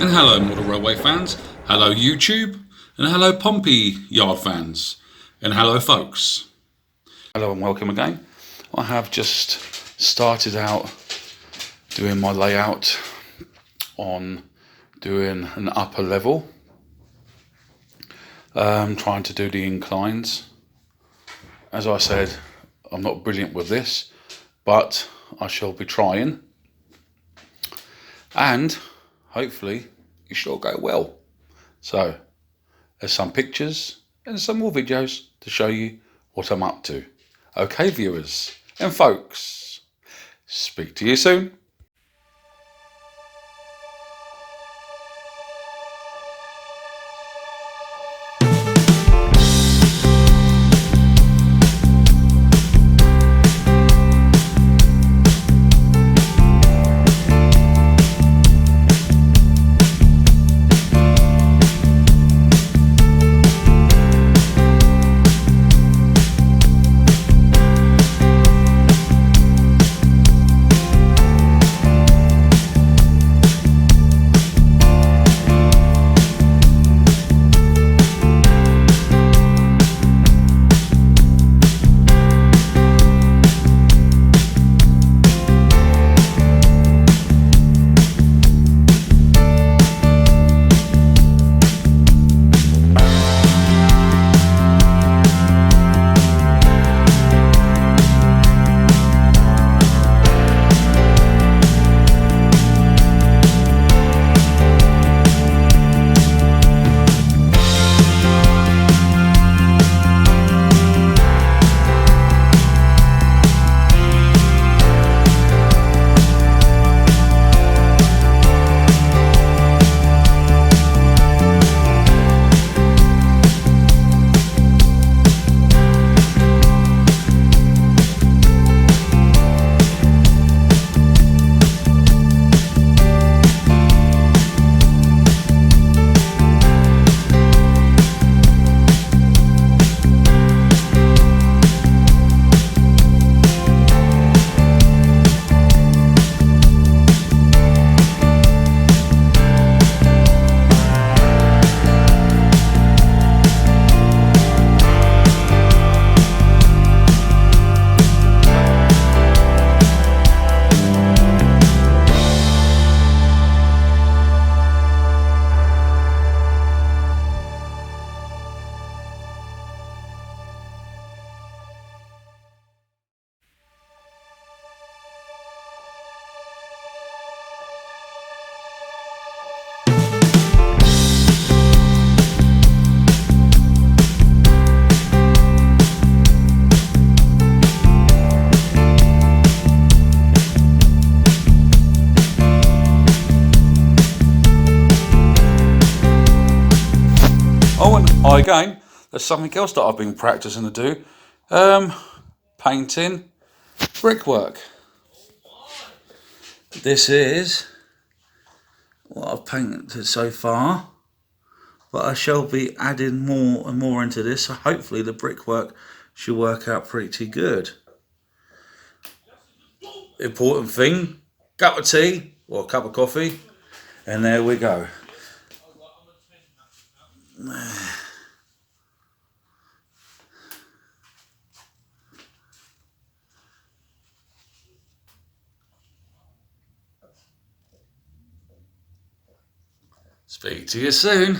And hello Model Railway fans, hello YouTube, and hello Pompey Yard fans, and hello folks. Hello and welcome again. I have just started out doing my layout on doing an upper level, trying to do the inclines. As I said, I'm not brilliant with this, but I shall be trying, and hopefully it should all go well. So there's some pictures and some more videos to show you what I'm up to. Okay viewers and folks, speak to you soon. Again, there's something else that I've been practicing to do. Painting brickwork. This is what I've painted so far, but I shall be adding more and more into this, so hopefully the brickwork should work out pretty good. Important thing, cup of tea or a cup of coffee, and there we go. Speak to you soon.